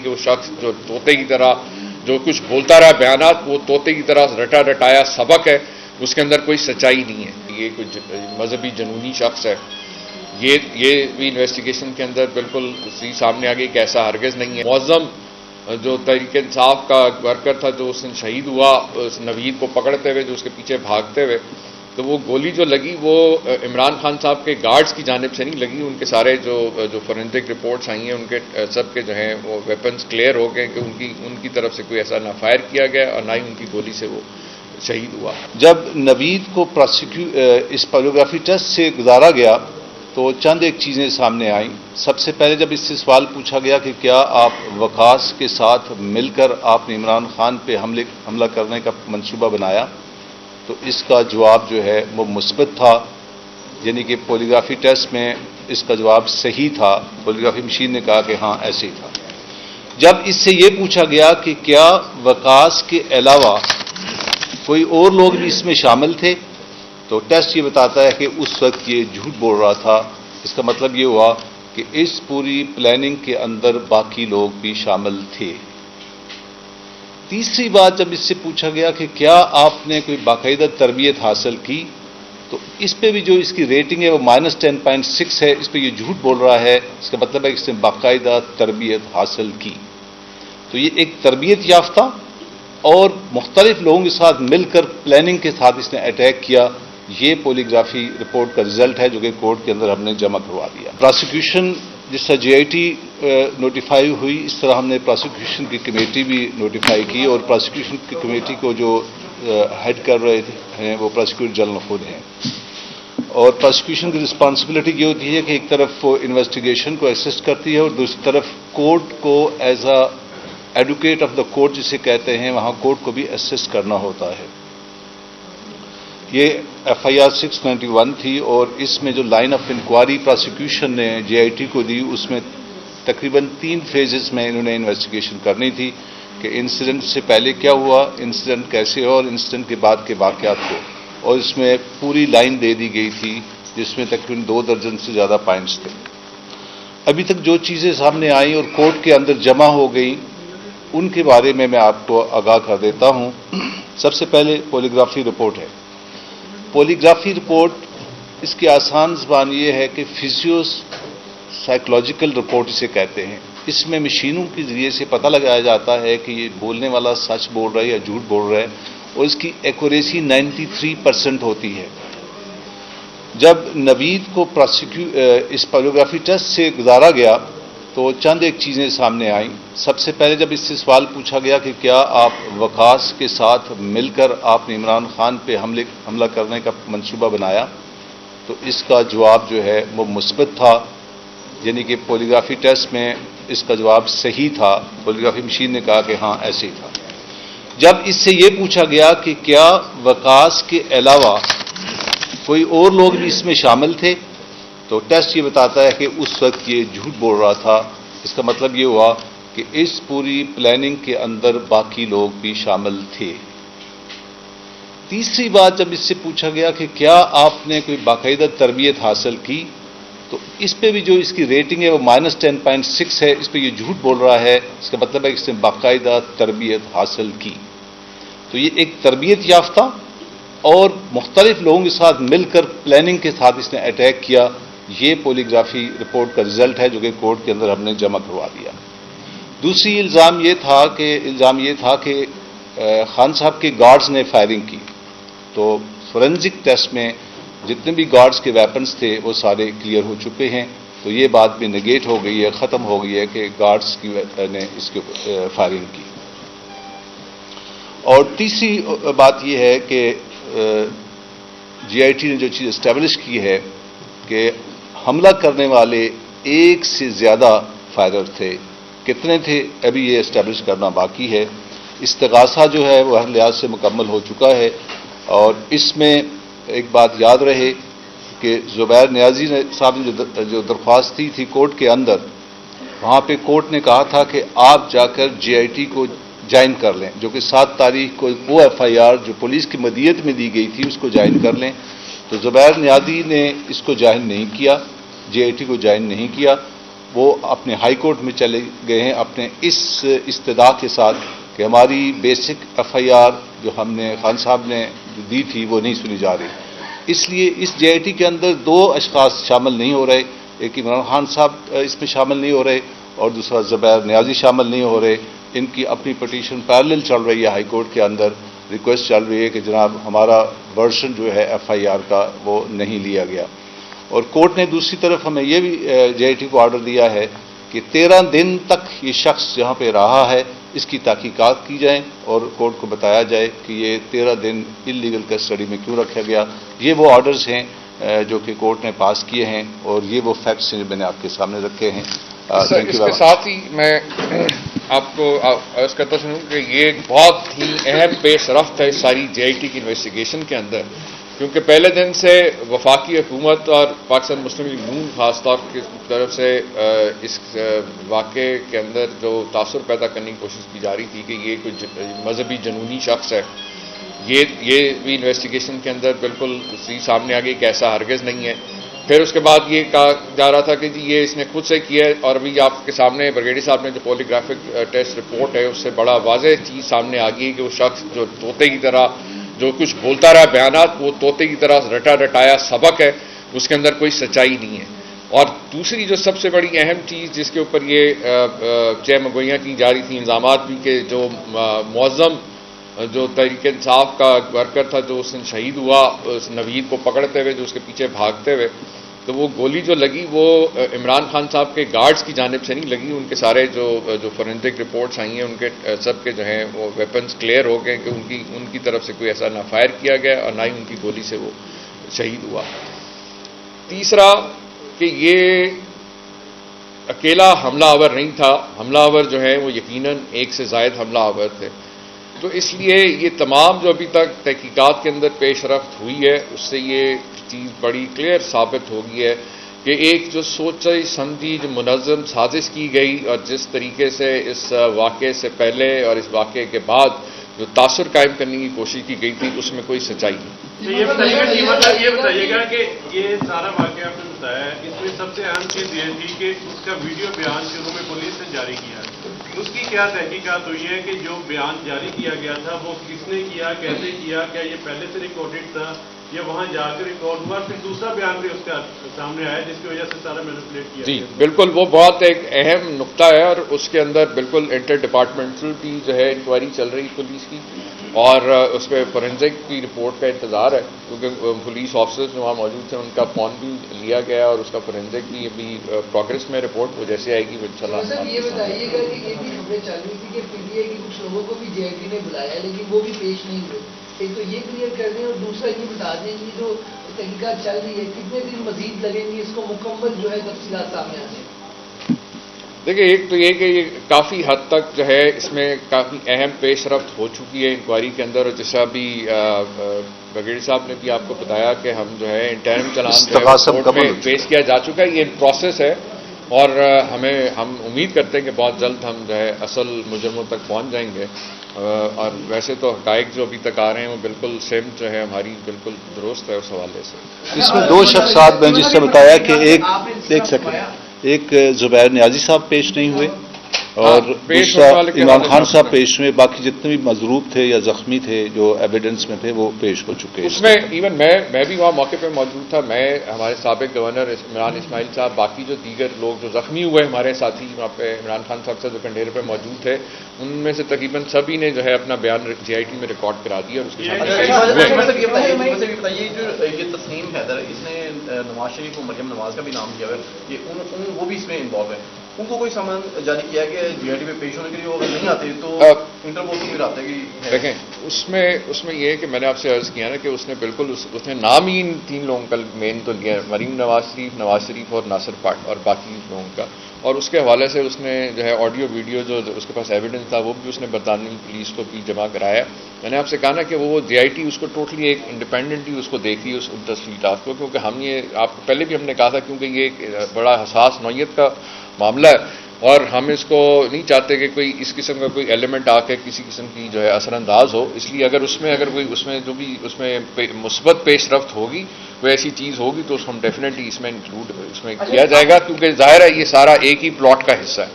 کہ وہ شخص جو طوطے کی طرح جو کچھ بولتا رہا بیانات، وہ طوطے کی طرح رٹا رٹایا سبق ہے، اس کے اندر کوئی سچائی نہیں ہے. یہ کوئی مذہبی جنونی شخص ہے. یہ بھی انویسٹیگیشن کے اندر بالکل سامنے آ گئی کہ ایسا ہرگز نہیں ہے. معظم جو تحریک انصاف کا ورکر تھا جو اس دن شہید ہوا اس نوید کو پکڑتے ہوئے، جو اس کے پیچھے بھاگتے ہوئے، تو وہ گولی جو لگی وہ عمران خان صاحب کے گارڈز کی جانب سے نہیں لگی. ان کے سارے جو فورینسک رپورٹس آئی ہیں ان کے سب کے جو ہیں وہ ویپنز کلیئر ہو گئے کہ ان کی طرف سے کوئی ایسا نہ فائر کیا گیا اور نہ ہی ان کی گولی سے وہ شہید ہوا. جب نوید کو اس پالیوگرافی ٹیسٹ سے گزارا گیا تو چند ایک چیزیں سامنے آئیں. سب سے پہلے جب اس سے سوال پوچھا گیا کہ کیا آپ وقاص کے ساتھ مل کر آپ نے عمران خان پہ حملہ کرنے کا منصوبہ بنایا، تو اس کا جواب جو ہے وہ مثبت تھا، یعنی کہ پولیگرافی ٹیسٹ میں اس کا جواب صحیح تھا. پولیگرافی مشین نے کہا کہ ہاں ایسے ہی تھا. جب اس سے یہ پوچھا گیا کہ کیا وقاص کے علاوہ کوئی اور لوگ بھی اس میں شامل تھے، تو ٹیسٹ یہ بتاتا ہے کہ اس وقت یہ جھوٹ بول رہا تھا. اس کا مطلب یہ ہوا کہ اس پوری پلاننگ کے اندر باقی لوگ بھی شامل تھے. تیسری بات جب اس سے پوچھا گیا کہ کیا آپ نے کوئی باقاعدہ تربیت حاصل کی، تو اس پہ بھی جو اس کی ریٹنگ ہے وہ -10.6 ہے. اس پہ یہ جھوٹ بول رہا ہے. اس کا مطلب ہے کہ اس نے باقاعدہ تربیت حاصل کی. تو یہ ایک تربیت یافتہ اور مختلف لوگوں کے ساتھ مل کر پلاننگ کے ساتھ اس نے اٹیک کیا. یہ پولیگرافی رپورٹ کا رزلٹ ہے جو کہ کورٹ کے اندر ہم نے جمع کروا دیا. پراسیکیوشن جس طرح GIT نوٹیفائی ہوئی، اس طرح ہم نے پراسیکیوشن کی کمیٹی بھی نوٹیفائی کی، اور پراسیکیوشن کی کمیٹی کو جو ہیڈ کر رہے ہیں وہ پراسیکیوٹر جنرل خود ہیں. اور پراسیکیوشن کی رسپانسبلٹی یہ ہوتی ہے کہ ایک طرف وہ انویسٹیگیشن کو ایسسٹ کرتی ہے اور دوسری طرف کورٹ کو as a advocate of the court جسے کہتے ہیں، وہاں کورٹ کو بھی ایسسٹ کرنا ہوتا ہے. یہ FIR 691 تھی، اور اس میں جو لائن آف انکوائری پراسیکیوشن نے GIT کو دی اس میں تقریباً 3 فیزز میں انہوں نے انویسٹیگیشن کرنی تھی کہ انسیڈنٹ سے پہلے کیا ہوا، انسیڈنٹ کیسے ہوا اور انسیڈنٹ کے بعد کے واقعات کو. اور اس میں پوری لائن دے دی گئی تھی جس میں تقریباً 2 درجن سے زیادہ پوائنٹس تھے. ابھی تک جو چیزیں سامنے آئیں اور کورٹ کے اندر جمع ہو گئیں ان کے بارے میں آپ کو آگاہ کر دیتا ہوں. سب سے پہلے پولیگرافی رپورٹ ہے. پولیگرافی رپورٹ اس کی آسان زبان یہ ہے کہ فزیو سائیکولوجیکل رپورٹ اسے کہتے ہیں. اس میں مشینوں کے ذریعے سے پتہ لگایا جاتا ہے کہ یہ بولنے والا سچ بول رہا ہے یا جھوٹ بول رہا ہے، اور اس کی ایکوریسی 93% ہوتی ہے. جب نوید کو اس پالیوگرافی ٹیسٹ سے گزارا گیا تو چند ایک چیزیں سامنے آئیں. سب سے پہلے جب اس سے سوال پوچھا گیا کہ کیا آپ وقاص کے ساتھ مل کر آپ نے عمران خان پہ حملہ کرنے کا منصوبہ بنایا، تو اس کا جواب جو ہے وہ مثبت تھا، یعنی کہ پولیگرافی ٹیسٹ میں اس کا جواب صحیح تھا. پولیگرافی مشین نے کہا کہ ہاں ایسے ہی تھا. جب اس سے یہ پوچھا گیا کہ کیا وقاص کے علاوہ کوئی اور لوگ بھی اس میں شامل تھے، تو ٹیسٹ یہ بتاتا ہے کہ اس وقت یہ جھوٹ بول رہا تھا. اس کا مطلب یہ ہوا کہ اس پوری پلاننگ کے اندر باقی لوگ بھی شامل تھے. تیسری بات جب اس سے پوچھا گیا کہ کیا آپ نے کوئی باقاعدہ تربیت حاصل کی، تو اس پہ بھی جو اس کی ریٹنگ ہے وہ -10.6 ہے. اس پہ یہ جھوٹ بول رہا ہے. اس کا مطلب ہے کہ اس نے باقاعدہ تربیت حاصل کی. تو یہ ایک تربیت یافتہ اور مختلف لوگوں کے ساتھ مل کر پلاننگ کے ساتھ اس نے اٹیک کیا. یہ پولیگرافی رپورٹ کا رزلٹ ہے جو کہ کورٹ کے اندر ہم نے جمع کروا دیا. دوسری الزام یہ تھا کہ خان صاحب کے گارڈز نے فائرنگ کی. تو فورینسک ٹیسٹ میں جتنے بھی گارڈز کے ویپنز تھے وہ سارے کلیئر ہو چکے ہیں. تو یہ بات بھی نگیٹ ہو گئی ہے، ختم ہو گئی ہے کہ گارڈز نے اس کے فائرنگ کی. اور تیسری بات یہ ہے کہ GIT نے جو چیز اسٹیبلش کی ہے کہ حملہ کرنے والے ایک سے زیادہ فائرر تھے. کتنے تھے ابھی یہ اسٹیبلش کرنا باقی ہے. استغاثہ جو ہے وہ ہر لحاظ سے مکمل ہو چکا ہے. اور اس میں ایک بات یاد رہے کہ زبیر نیازی صاحب نے جو درخواست دی تھی کورٹ کے اندر، وہاں پہ کورٹ نے کہا تھا کہ آپ جا کر GIT کو جوائن کر لیں، جو کہ 7 تاریخ کو وہ FIR جو پولیس کی مدیت میں دی گئی تھی اس کو جوائن کر لیں. تو زبیر نیازی نے اس کو جوائن نہیں کیا، GIT کو جوائن نہیں کیا. وہ اپنے ہائی کورٹ میں چلے گئے ہیں اپنے اس استدعا کے ساتھ کہ ہماری بیسک ایف آئی آر جو ہم نے خان صاحب نے دی تھی وہ نہیں سنی جا رہی. اس لیے اس جے آئی ٹی کے اندر دو اشخاص شامل نہیں ہو رہے. ایک عمران خان صاحب اس میں شامل نہیں ہو رہے اور دوسرا زبیر نیازی شامل نہیں ہو رہے. ان کی اپنی پٹیشن پیرلل چل رہی ہے ہائی کورٹ کے اندر. ریکویسٹ چل رہی ہے کہ جناب ہمارا ورژن جو ہے ایف آئی آر کا وہ نہیں لیا گیا. اور کورٹ نے دوسری طرف ہمیں یہ بھی جے آئی ٹی کو آرڈر دیا ہے کہ 13 دن تک یہ شخص جہاں پہ رہا ہے اس کی تحقیقات کی جائیں اور کورٹ کو بتایا جائے کہ یہ 13 دن انلیگل کسٹڈی میں کیوں رکھا گیا. یہ وہ آرڈرز ہیں جو کہ کورٹ نے پاس کیے ہیں اور یہ وہ فیکٹس ہیں جو میں نے آپ کے سامنے رکھے ہیں. اس کے ساتھ ہی میں آپ کو عرض کرتا چلوں کہ یہ ایک بہت ہی اہم پیش رفت ہے ساری جے آئی ٹی کی انویسٹیگیشن کے اندر، کیونکہ پہلے دن سے وفاقی حکومت اور پاکستان مسلم لیگ نون خاص طور کی طرف سے اس واقعے کے اندر جو تاثر پیدا کرنے کی کوشش کی جا رہی تھی کہ یہ کوئی مذہبی جنونی شخص ہے. یہ بھی انویسٹیگیشن کے اندر بالکل سامنے آ گئی کہ ایسا ہرگز نہیں ہے. پھر اس کے بعد یہ کہا جا رہا تھا کہ جی یہ اس نے خود سے کیا ہے، اور ابھی آپ کے سامنے برگیڈی صاحب نے جو پولیگرافک ٹیسٹ رپورٹ ہے اس سے بڑا واضح چیز سامنے آ گئی کہ وہ شخص جو طوطے کی طرح جو کچھ بولتا رہا بیانات وہ طوطے کی طرح رٹا رٹایا سبق ہے، اس کے اندر کوئی سچائی نہیں ہے. اور دوسری جو سب سے بڑی اہم چیز جس کے اوپر یہ چہ مگوئیاں کی جا رہی تھیں، الزامات بھی کہ جو معظم جو تحریک انصاف کا ورکر تھا جو اس دن شہید ہوا اس نوید کو پکڑتے ہوئے جو اس کے پیچھے بھاگتے ہوئے، تو وہ گولی جو لگی وہ عمران خان صاحب کے گارڈز کی جانب سے نہیں لگی. ان کے سارے جو فورینسک رپورٹس آئی ہیں ان کے سب کے جو ہیں وہ ویپنز کلیئر ہو گئے کہ ان کی طرف سے کوئی ایسا نہ فائر کیا گیا اور نہ ہی ان کی گولی سے وہ شہید ہوا. تیسرا کہ یہ اکیلا حملہ آور نہیں تھا، حملہ آور جو ہے وہ یقیناً ایک سے زائد حملہ آور تھے. تو اس لیے یہ تمام جو ابھی تک تحقیقات کے اندر پیش رفت ہوئی ہے اس سے یہ چیز بڑی کلیئر ثابت ہو گئی ہے کہ ایک جو سوچی سمجھی جو منظم سازش کی گئی اور جس طریقے سے اس واقعے سے پہلے اور اس واقعے کے بعد جو تاثر قائم کرنے کی کوشش کی گئی تھی اس میں کوئی سچائی نہیں. یہ بتائیے گا کہ یہ سارا واقعہ آپ نے بتایا ہے، اس میں سب سے اہم چیز یہ تھی کہ اس کا ویڈیو بیان شروع میں پولیس نے جاری کیا، اس کی کیا تحقیقات ہوئی ہے کہ جو بیان جاری کیا گیا تھا وہ کس نے کیا، کیسے کیا، کیا یہ پہلے سے ریکارڈڈ تھا یا وہاں جا کے ریکارڈ ہوا، پھر دوسرا بیان بھی اس کا سامنے آیا جس کی وجہ سے سارا مینیپولیٹ کیا؟ جی بالکل، وہ بہت ایک اہم نقطہ ہے اور اس کے اندر بالکل انٹر ڈپارٹمنٹل کی جو ہے انکوائری چل رہی پولیس کی اور اس پہ فورینسک کی رپورٹ کا انتظار ہے کیونکہ پولیس آفیسرز جو وہاں موجود تھے ان کا فون بھی لیا گیا اور اس کا فورینسک بھی ابھی پروگرس میں رپورٹ وہ جیسے آئے گی وہ انشاءاللہ. یہ بتائیے گا کہ یہ بھی خبریں چل رہی تھی کہ پی ٹی آئی کے کچھ لوگوں کو بھی جے آئی ٹی نے بلایا لیکن وہ بھی پیش نہیں ہوئے. ایک تو یہ کلیئر کر دیں اور دوسرا یہ بتا دیں کہ جو تحقیقات چل رہی ہے کتنے دن مزید لگیں گے اس کو مکمل جو ہے تفصیلات سامنے آنے؟ دیکھیں ایک تو یہ کہ یہ کافی حد تک جو ہے اس میں کافی اہم پیش رفت ہو چکی ہے انکوائری کے اندر، اور جیسا بھی بگیڑی صاحب نے بھی آپ کو بتایا کہ ہم جو ہے انٹرم چلان جو ہے کورٹ میں پیش کیا جا چکا ہے. یہ پروسیس ہے اور ہم امید کرتے ہیں کہ بہت جلد ہم جو ہے اصل مجرموں تک پہنچ جائیں گے. اور ویسے تو حقائق جو ابھی تک آ رہے ہیں وہ بالکل سمت جو ہے ہماری بالکل درست ہے اس حوالے سے. اس میں دو شخصات میں جس سے بتایا کہ ایک زبیر نیازی صاحب پیش نہیں ہوئے اور دوسرا عمران خان صاحب پیش ہوئے، باقی جتنے بھی مضروب تھے یا زخمی تھے جو ایویڈنس میں تھے وہ پیش ہو چکے. اس میں ایون میں بھی وہاں موقع پہ موجود تھا، میں ہمارے سابق گورنر عمران اسماعیل صاحب، باقی جو دیگر لوگ جو زخمی ہوئے ہمارے ساتھی وہاں پہ عمران خان صاحب سے جو کنڈیر پہ موجود تھے ان میں سے تقریباً سبھی نے جو ہے اپنا بیان جے آئی ٹی میں ریکارڈ کرا دیا اور اس کے ساتھ یہ جو یہ تسنیم حیدر اس نے نواز شریف کو مریم نواز کا بھی نام دیا ہے، وہ بھی اس میں انوالو ہے، ان کو کوئی سامان جاری کیا کہ جے آئی ٹی میں پیش ہونے کے لیے وہ اگر نہیں آتے تو انٹرپول کو بھی آتے کہ دیکھیں اس میں یہ کہ میں نے آپ سے عرض کیا نا کہ اس نے بالکل اس نے نام ہی ان 3 لوگوں کا مین تو لیا مریم نواز شریف اور ناصر پاٹ اور باقی لوگوں کا، اور اس کے حوالے سے اس نے جو ہے آڈیو ویڈیو جو اس کے پاس ایویڈنس تھا وہ بھی اس نے برطانوی پولیس کو بھی جمع کرایا. میں نے آپ سے کہا نا کہ وہ جے آئی ٹی اس کو ٹوٹلی ایک انڈیپینڈنٹلی اس کو دیکھی اس تفصیلات کو، کیونکہ ہم یہ آپ کو پہلے بھی ہم نے کہا تھا کیونکہ یہ ایک بڑا حساس نوعیت کا معاملہ ہے اور ہم اس کو نہیں چاہتے کہ کوئی اس قسم کا کوئی ایلیمنٹ آ کے کسی قسم کی جو ہے اثر انداز ہو. اس لیے اگر کوئی اس میں جو بھی اس میں مثبت پیش رفت ہوگی، کوئی ایسی چیز ہوگی تو ہم ڈیفینیٹلی اس میں انکلوڈ اس میں کیا جائے گا، کیونکہ ظاہر ہے یہ سارا ایک ہی پلاٹ کا حصہ ہے.